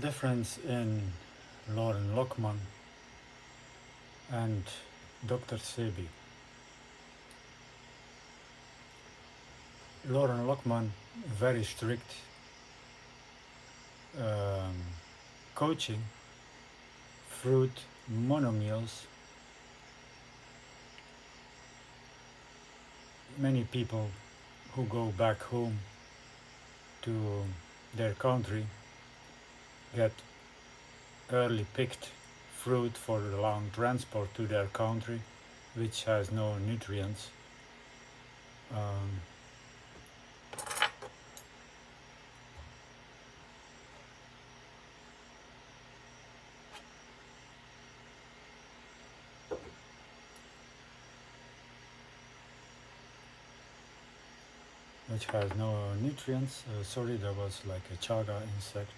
difference in Lauren Lockman and Dr. Sebi. Lauren Lockman, very strict um, coaching, fruit monomeals. Many people who go back home to their country get early picked fruit for the long transport to their country, which has no nutrients. Um, which has no nutrients. Sorry, there was like a chaga insect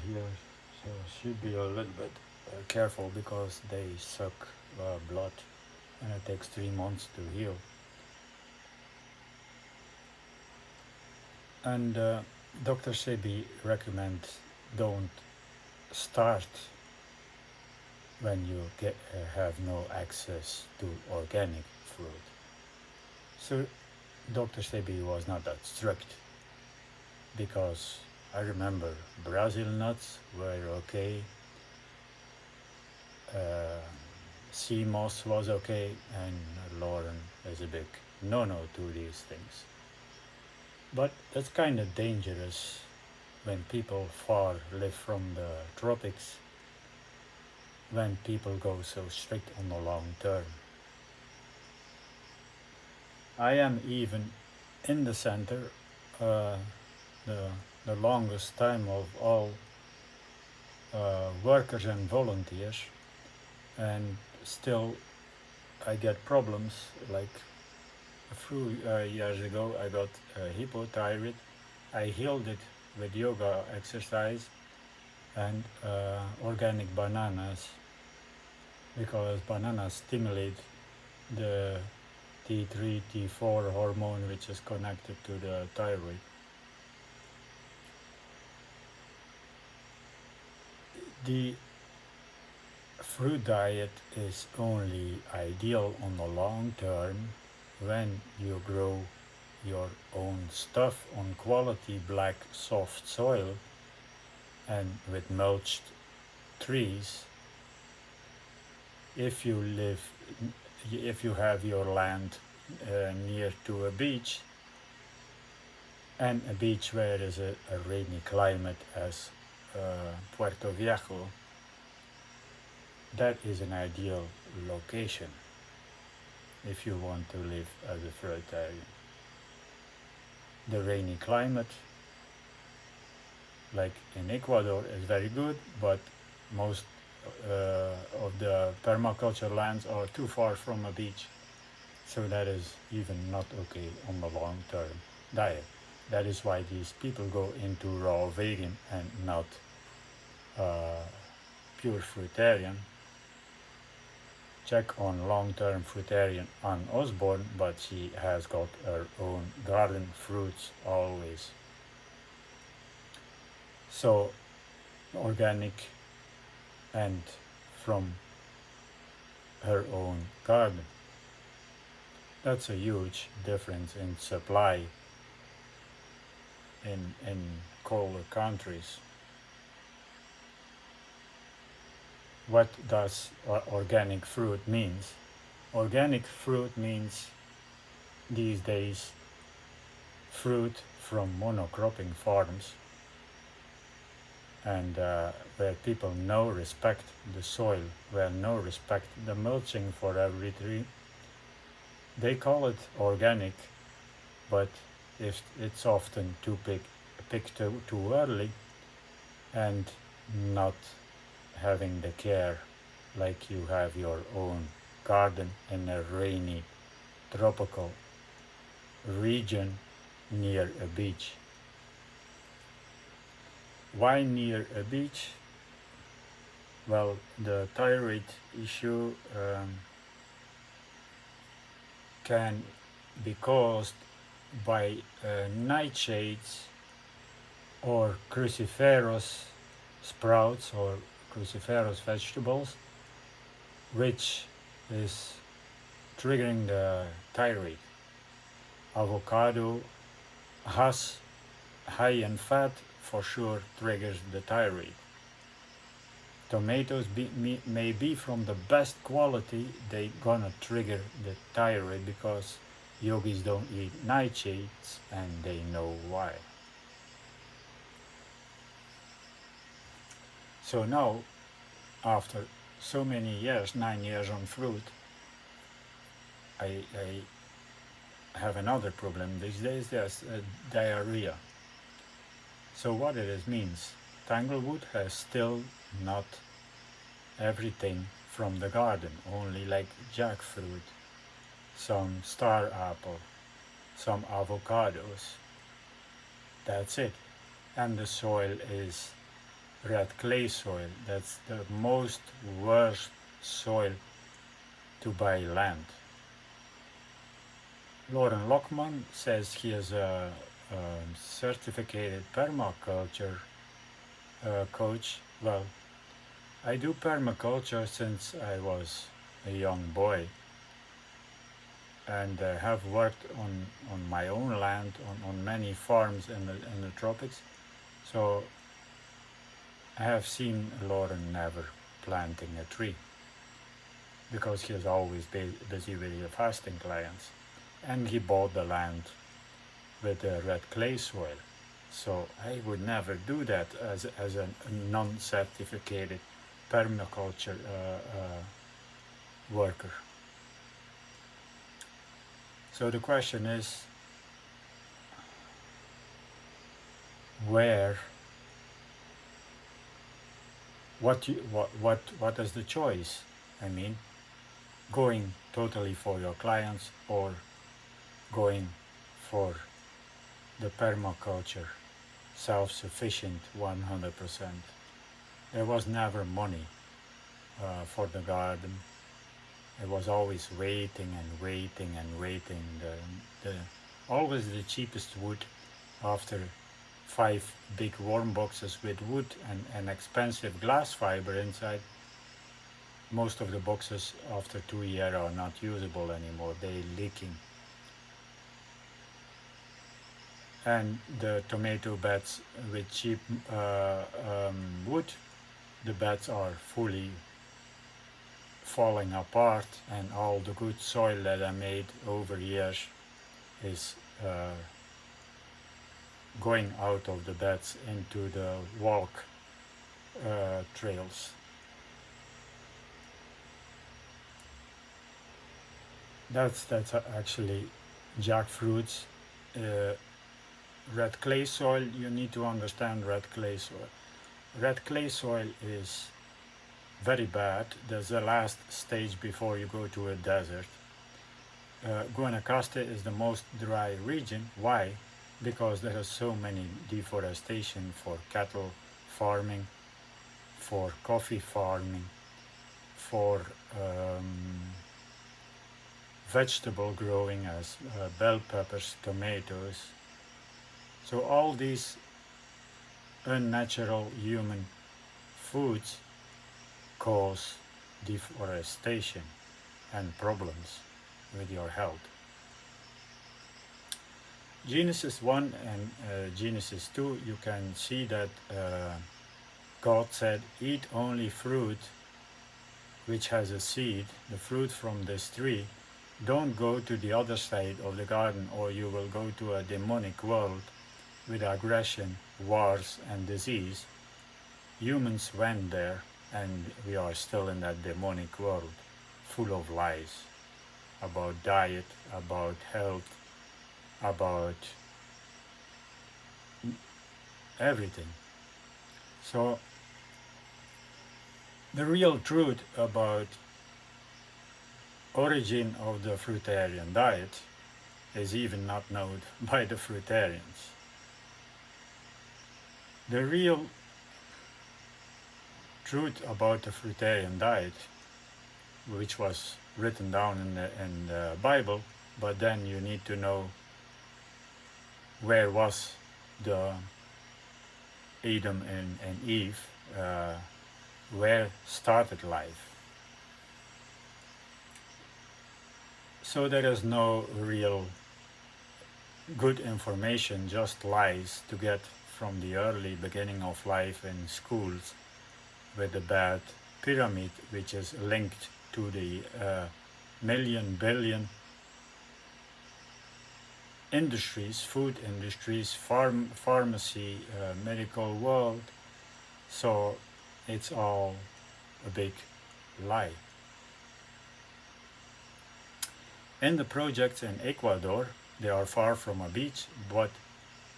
here, so should be a little bit careful because they suck blood and it takes 3 months to heal. And Dr. Sebi recommends don't start when you have no access to organic fruit. So Dr. Sebi was not that strict because I remember Brazil nuts were okay, sea moss was okay, and Lauren is a big no-no to these things. But that's kind of dangerous when people far live from the tropics, when people go so strict on the long term. I am even in the center the longest time of all workers and volunteers, and still I get problems. Like a few years ago I got hypothyroid. I healed it with yoga exercise and organic bananas, because bananas stimulate the T3, T4 hormone, which is connected to the thyroid. The fruit diet is only ideal on the long term when you grow your own stuff on quality black soft soil and with mulched trees. If you have your land near to a beach, and a beach where there is a rainy climate as Puerto Viejo, that is an ideal location if you want to live as a fruitarian. The rainy climate, like in Ecuador, is very good, but most of the permaculture lands are too far from a beach, so that is even not okay on the long-term diet. That is why these people go into raw vegan and not pure fruitarian. Check on long-term fruitarian Ann Osborne, but she has got her own garden fruits always. So organic and from her own garden. That's a huge difference in supply in colder countries. What does organic fruit means? Organic fruit means these days fruit from monocropping farms, and where people no respect the soil, where no respect the mulching for every tree. They call it organic, but if it's often picked too early and not having the care like you have your own garden in a rainy tropical region near a beach. Why near a beach? Well, the thyroid issue can be caused by nightshades or cruciferous sprouts or cruciferous vegetables, which is triggering the thyroid. Avocado has high in fat, for sure triggers the thyroid. Tomatoes may be from the best quality, they gonna trigger the thyroid because yogis don't eat nightshades and they know why. So now, after so many years, 9 years on fruit, I have another problem these days. There's diarrhea. So what it is means, Tanglewood has still not everything from the garden, only like jackfruit, some star apple, some avocados. That's it. And the soil is red clay soil. That's the most worst soil to buy land. Lauren Lockman says he is a certificated permaculture coach. Well, I do permaculture since I was a young boy, and have worked on my own land, on many farms in the tropics. So I have seen Lauren never planting a tree because he is always busy with the fasting clients, and he bought the land with the red clay soil. So I would never do that as a non-certificated permaculture worker. So the question is, what is the choice? I mean, going totally for your clients or going for the permaculture, self-sufficient 100%. There was never money for the garden. I was always waiting and waiting and waiting. Always the cheapest wood after 5 big warm boxes with wood and expensive glass fiber inside. Most of the boxes after 2 years are not usable anymore, they're leaking. And the tomato beds with cheap wood, the beds are fully falling apart, and all the good soil that I made over years is going out of the beds into the walk trails. That's actually jackfruits. Red clay soil, you need to understand red clay soil. Red clay soil is very bad. That's the last stage before you go to a desert. Costa is the most dry region. Why? Because there are so many deforestation for cattle farming, for coffee farming, for vegetable growing as bell peppers, tomatoes. So all these unnatural human foods cause deforestation and problems with your health. Genesis 1 and Genesis 2, you can see that God said, eat only fruit which has a seed, the fruit from this tree. Don't go to the other side of the garden, or you will go to a demonic world with aggression, wars and disease. Humans went there, and we are still in that demonic world, full of lies about diet, about health, about everything. So the real truth about origin of the fruitarian diet is even not known by the fruitarians. The real truth about the fruitarian diet, which was written down in the Bible, but then you need to know where was the Adam and Eve, where started life. So there is no real good information, just lies to get from the early beginning of life in schools with the bad pyramid, which is linked to the million billion industries, food industries, pharmacy, medical world. So it's all a big lie. In the projects in Ecuador, they are far from a beach, but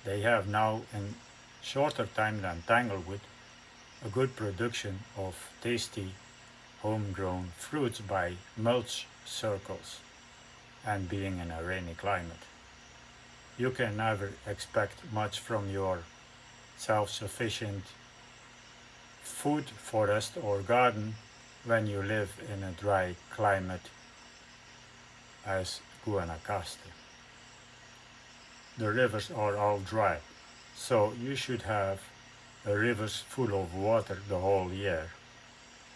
they have now, in shorter time than Tanglewood, a good production of tasty homegrown fruits by mulch circles and being in a rainy climate. You can never expect much from your self-sufficient food forest or garden when you live in a dry climate as Costa. The rivers are all dry, so you should have rivers full of water the whole year,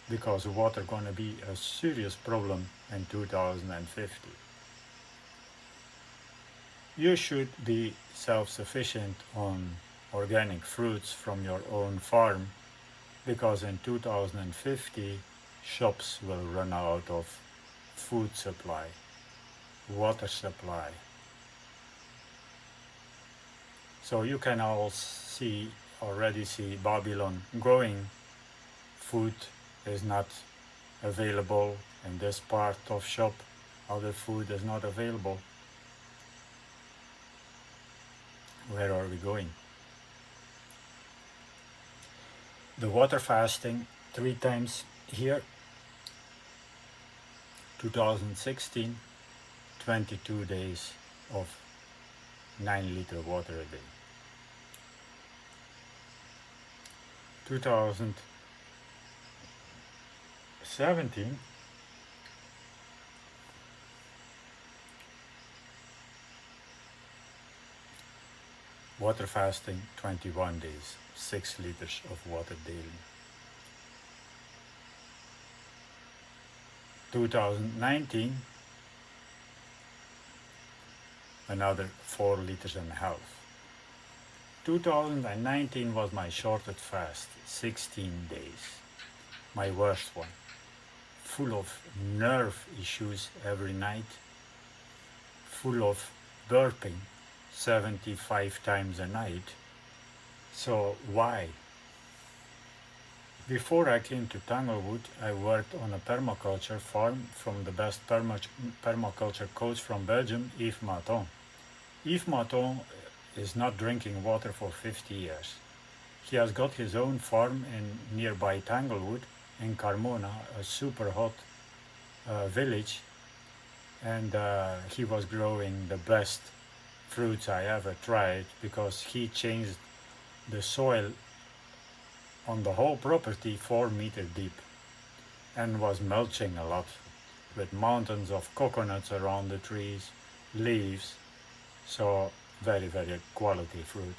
because water gonna be a serious problem in 2050. You should be self-sufficient on organic fruits from your own farm, because in 2050 shops will run out of food supply, water supply. So you can already see Babylon growing. Food is not available in this part of shop, other food is not available. Where are we going? The water fasting 3 times here, 2016, 22 days of 9-liter water a day. 2017, water fasting 21 days, 6 liters of water daily. 2019, another 4 liters and a half. 2019 was my shortest fast, 16 days, my worst one, full of nerve issues every night, full of burping 75 times a night. So why? Before I came to Tanglewood, I worked on a permaculture farm from the best permaculture coach from Belgium, Yves Maton. Yves Maton is not drinking water for 50 years. He has got his own farm in nearby Tanglewood in Carmona, a super hot village, and he was growing the best fruits I ever tried, because he changed the soil on the whole property 4 meters deep and was mulching a lot with mountains of coconuts around the trees, leaves, so very quality fruit.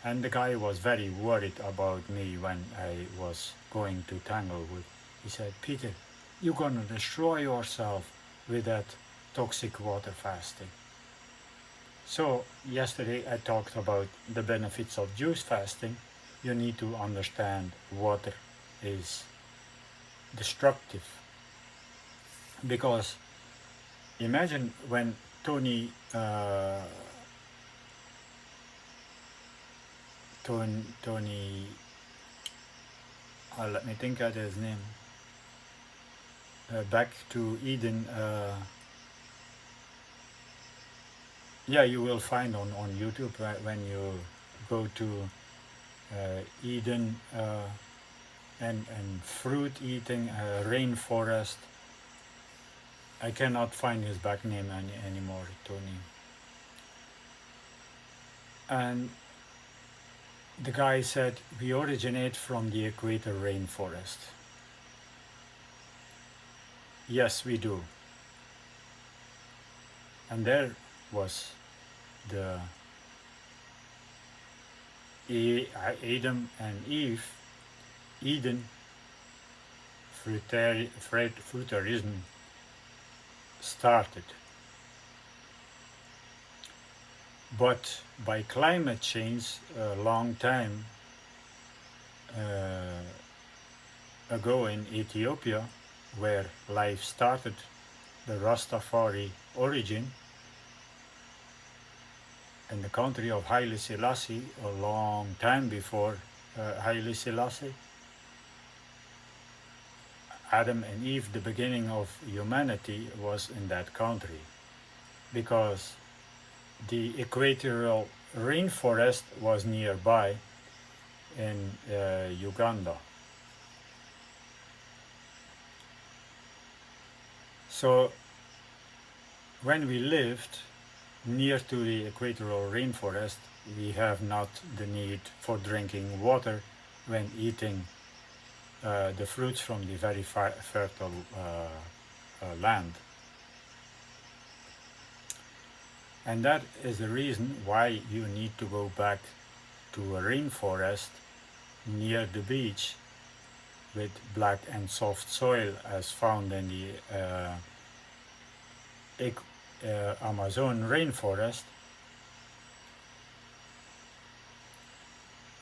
And the guy was very worried about me when I was going to Tanglewood. He said, "Peter, you're gonna destroy yourself with that toxic water fasting." So yesterday I talked about the benefits of juice fasting. You need to understand water is destructive, because imagine when Tony let me think of his name, back to Eden, yeah, you will find on YouTube when you go to Eden and fruit eating, rainforest. I cannot find his back name anymore, Tony. And the guy said, we originate from the equator rainforest. Yes, we do. And there was the Adam and Eve Eden, Fruitarianism started. But by climate change a long time ago in Ethiopia, where life started, the Rastafari origin, in the country of Haile Selassie, a long time before Haile Selassie, Adam and Eve, the beginning of humanity, was in that country, because the equatorial rainforest was nearby in Uganda. So when we lived near to the equatorial rainforest, we have not the need for drinking water when eating the fruits from the very fertile land. And that is the reason why you need to go back to a rainforest near the beach with black and soft soil as found in the Amazon rainforest,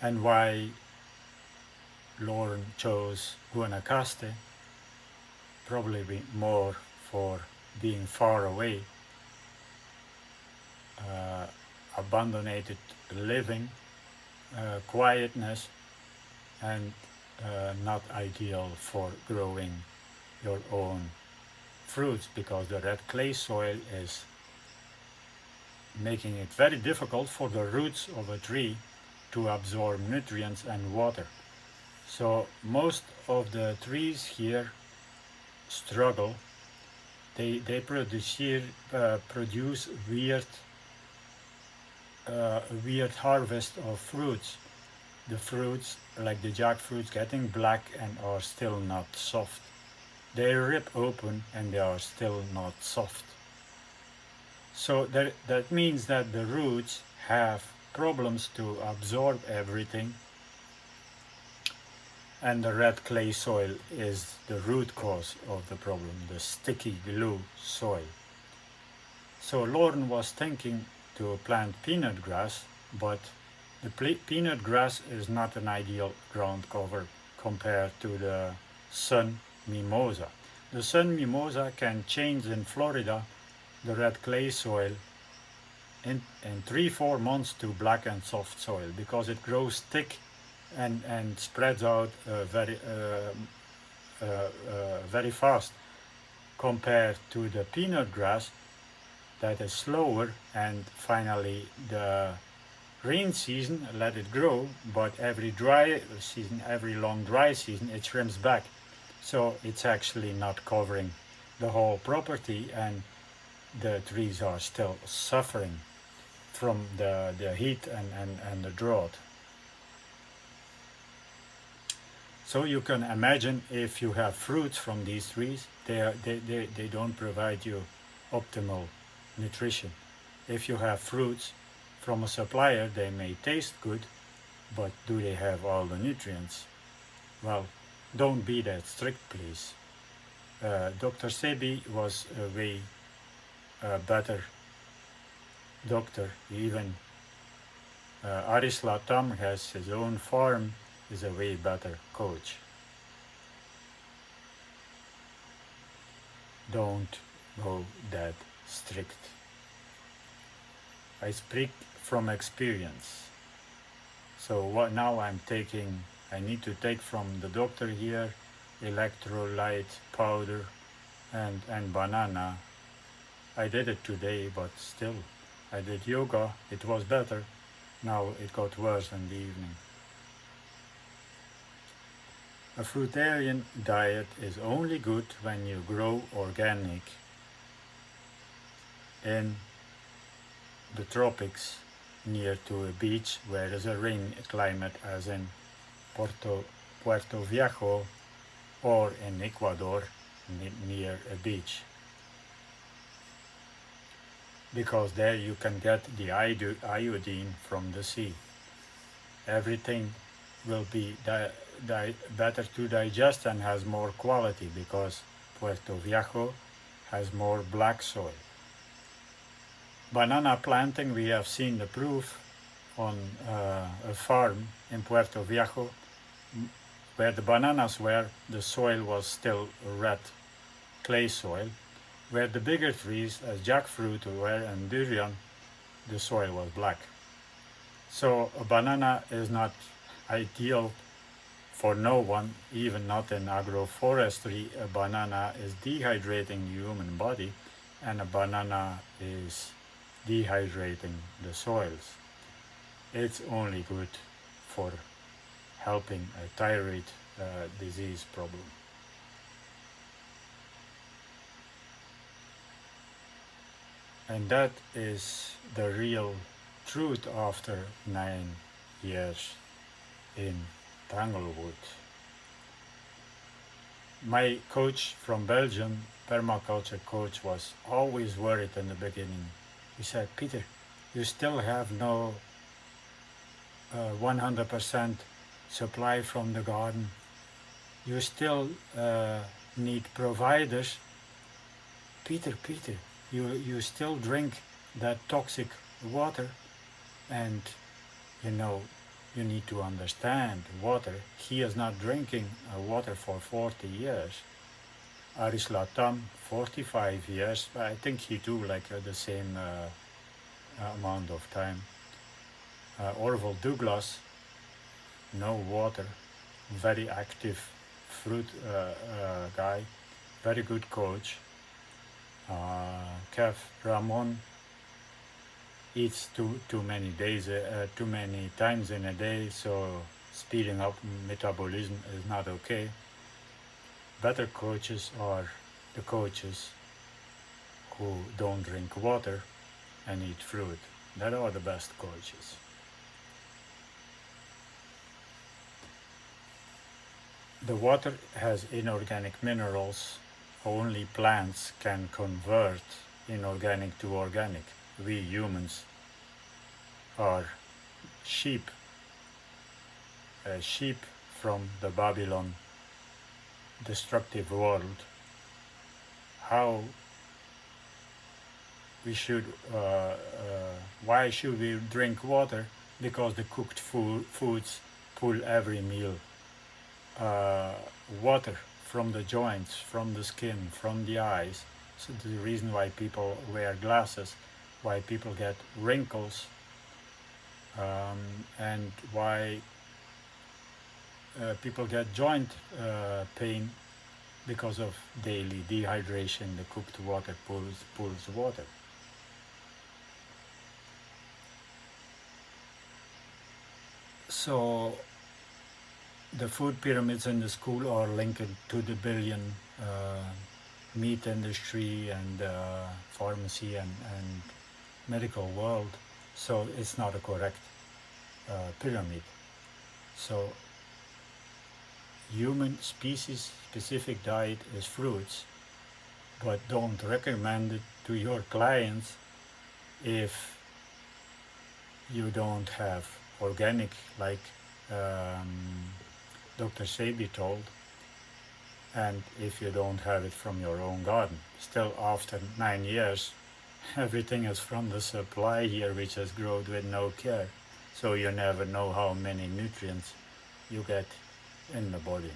and why Lauren chose Costa, probably more for being far away, abandoned living, quietness, and not ideal for growing your own fruits, because the red clay soil is making it very difficult for the roots of a tree to absorb nutrients and water. So most of the trees here struggle. They produce weird harvest of fruits. The fruits, like the jackfruits, getting black and are still not soft. They rip open and they are still not soft. So that means that the roots have problems to absorb everything, and the red clay soil is the root cause of the problem, the sticky glue soil. So Lauren was thinking to plant peanut grass, but the peanut grass is not an ideal ground cover compared to the sun mimosa. The sun mimosa can change in Florida the red clay soil in 3-4 months to black and soft soil, because it grows thick and spreads out very fast, compared to the peanut grass that is slower, and finally the rain season let it grow, but every dry season, every long dry season, it shrinks back. So it's actually not covering the whole property, and the trees are still suffering from the heat and the drought. So you can imagine, if you have fruits from these trees, they don't provide you optimal nutrition. If you have fruits from a supplier, they may taste good, but do they have all the nutrients? Well, don't be that strict, please. Dr. Sebi was a way better doctor. Even Aris Latam has his own farm, is a way better coach. Don't go that strict. I speak from experience. So what now I need to take from the doctor here electrolyte powder and banana. I did it today, but still, I did yoga, it was better. Now it got worse in the evening. A fruitarian diet is only good when you grow organic in the tropics, near to a beach where there's a rain climate, as in Puerto Viejo, or in Ecuador near a beach, because there you can get the iodine from the sea. Everything will be better to digest and has more quality because Puerto Viejo has more black soil. Banana planting, we have seen the proof on a farm in Puerto Viejo where the bananas were, the soil was still red clay soil, where the bigger trees as jackfruit were and durian, the soil was black. So a banana is not ideal for no one, even not in agroforestry. A banana is dehydrating the human body, and a banana is dehydrating the soils. It's only good for helping a thyroid disease problem. And that is the real truth after 9 years in Tanglewood. My coach from Belgium, permaculture coach, was always worried in the beginning. He said, Peter, you still have no 100% supply from the garden. You still need providers. Peter, you still drink that toxic water, and you need to understand water. He is not drinking water for 40 years. Aris Latam, 45 years. I think he too like the same amount of time. Orville Douglas, no water, very active fruit guy, very good coach. Kev Ramon eats too many times in a day, so speeding up metabolism is not okay. Better coaches are the coaches who don't drink water and eat fruit. That are the best coaches. The water has inorganic minerals. Only plants can convert inorganic to organic. We humans are sheep from the Babylon destructive world. How we should, why should we drink water? Because the cooked foods pull every meal water from the joints, from the skin, from the eyes. So the reason why people wear glasses, why people get wrinkles, and why people get joint pain because of daily dehydration. The cooked water pulls water. So the food pyramids in the school are linked to the billion meat industry and pharmacy and medical world. So it's not a correct pyramid. So human species specific diet is fruits, but don't recommend it to your clients if you don't have organic, like Dr. Sebi told, and if you don't have it from your own garden. Still, after 9 years, everything is from the supply here, which is grown with no care. So you never know how many nutrients you get in the body.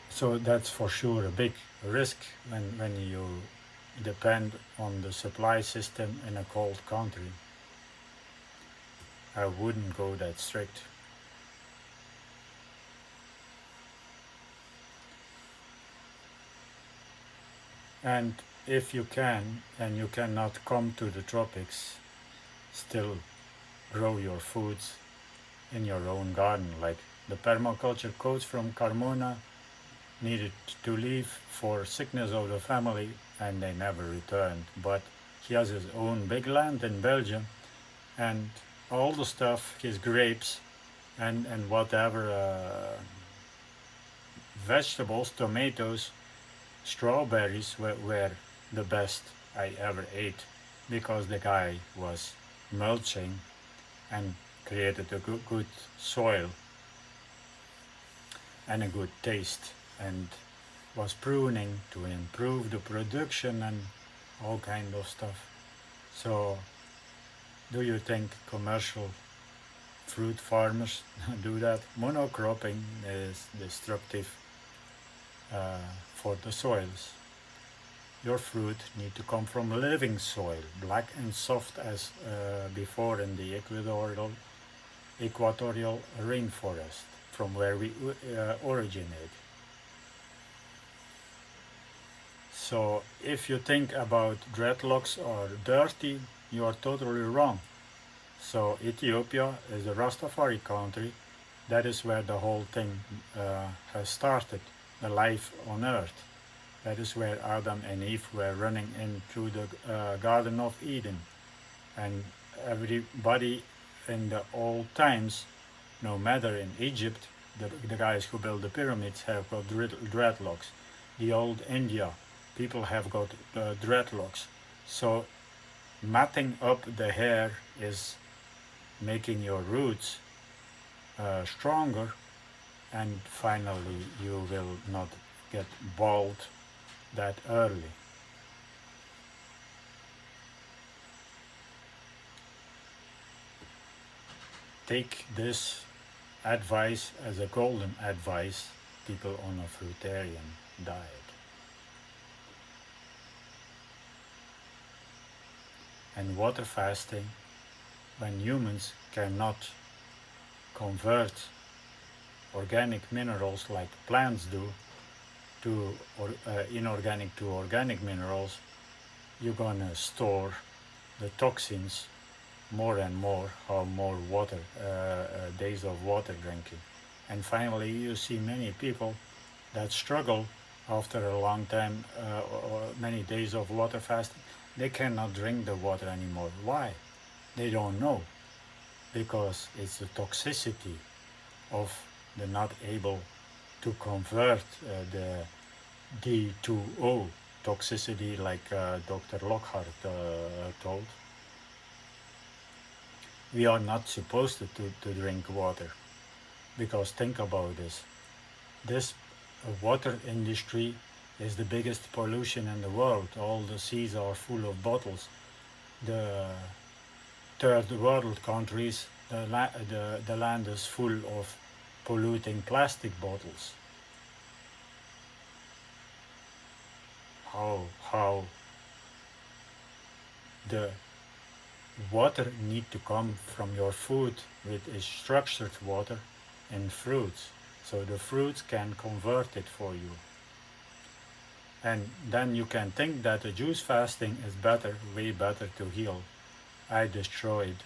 So that's for sure a big risk when you depend on the supply system in a cold country. I wouldn't go that strict. And if you can, and you cannot come to the tropics, still grow your foods in your own garden. Like the permaculture coach from Carmona needed to leave for sickness of the family, and they never returned. But he has his own big land in Belgium, and all the stuff, his grapes and whatever vegetables, tomatoes, strawberries were the best I ever ate because the guy was mulching and created a good soil and a good taste, and was pruning to improve the production and all kind of stuff. So do you think commercial fruit farmers do that? Monocropping is destructive for the soils. Your fruit need to come from living soil, black and soft as before in the equatorial rainforest, from where we originate. So if you think about dreadlocks are dirty, you are totally wrong. So Ethiopia is a Rastafari country. That is where the whole thing has started, the life on earth. That is where Adam and Eve were running in through the Garden of Eden. And everybody in the old times, no matter in Egypt, the guys who built the pyramids have got dreadlocks. The old India, people have got dreadlocks. So matting up the hair is making your roots stronger, and finally you will not get bald that early. Take this advice as a golden advice, people on a fruitarian diet. And water fasting, when humans cannot convert organic minerals like plants do to inorganic to organic minerals, you're gonna store the toxins more and more, how more water, days of water drinking. And finally you see many people that struggle after a long time or many days of water fasting. They cannot drink the water anymore. Why? They don't know. Because it's the toxicity of the not able to convert the D2O toxicity, like Dr. Lockhart told. We are not supposed to drink water, because think about this. This water industry is the biggest pollution in the world. All the seas are full of bottles. The third world countries, the land is full of polluting plastic bottles. How the water need to come from your food, with a structured water and fruits, so the fruits can convert it for you. And then you can think that a juice fasting is better, way better to heal. I destroyed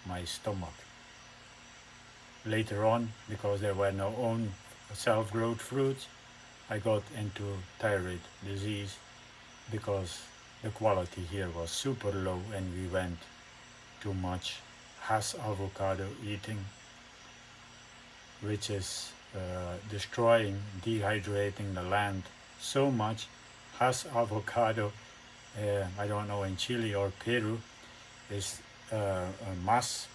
my stomach. Later on, because there were no own self-growth fruits, I got into thyroid disease, because the quality here was super low and we went too much Hass avocado eating, which is destroying, dehydrating the land so much. Hass avocado, I don't know, in Chile or Peru, is a mass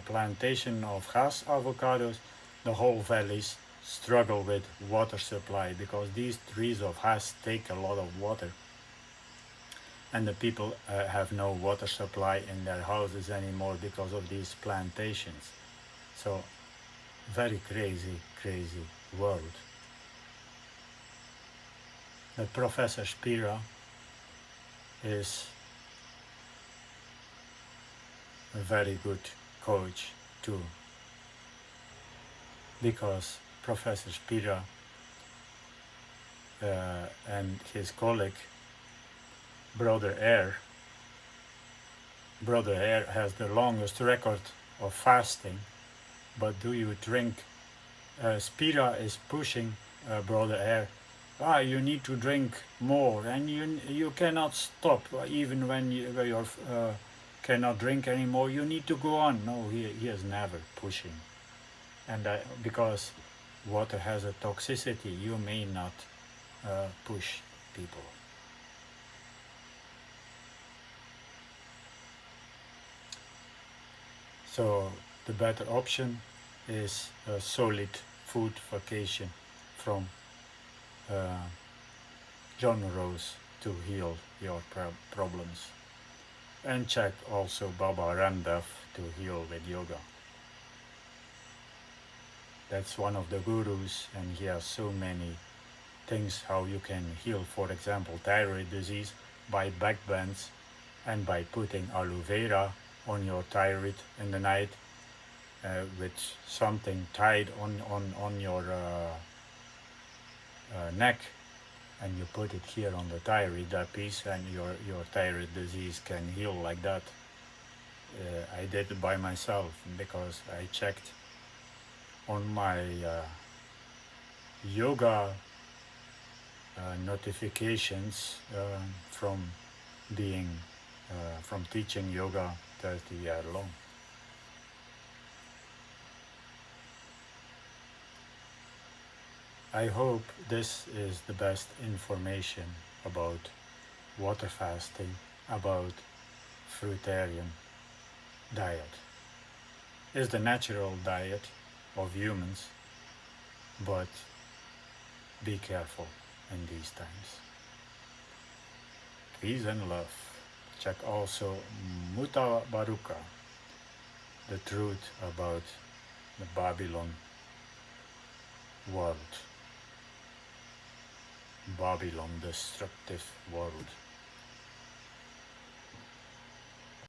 plantation of Hass avocados. The whole valleys struggle with water supply, because these trees of Hass take a lot of water, and the people have no water supply in their houses anymore because of these plantations. So very crazy world. The Professor Spira is a very good coach too, because Professor Spira and his colleague Brother Air has the longest record of fasting. But do you drink? Spira is pushing Brother Air. You need to drink more, and you cannot stop even when you cannot drink anymore. You need to go on. No, he is never pushing, and because water has a toxicity, you may not push people. So the better option is a solid food vacation from genres to heal your problems. And check also Baba Ramdev to heal with yoga. That's one of the gurus, and he has so many things how you can heal, for example, thyroid disease by back bends and by putting aloe vera on your thyroid in the night with something tied on your neck, and you put it here on the thyroid, that piece, and your thyroid disease can heal like that. I did it by myself because I checked on my yoga notifications from being from teaching yoga 30 years long. I hope this is the best information about water fasting, about fruitarian diet. It's the natural diet of humans, but be careful in these times. Peace and love. Check also Muta Baruka, the truth about the Babylon world. Babylon destructive world.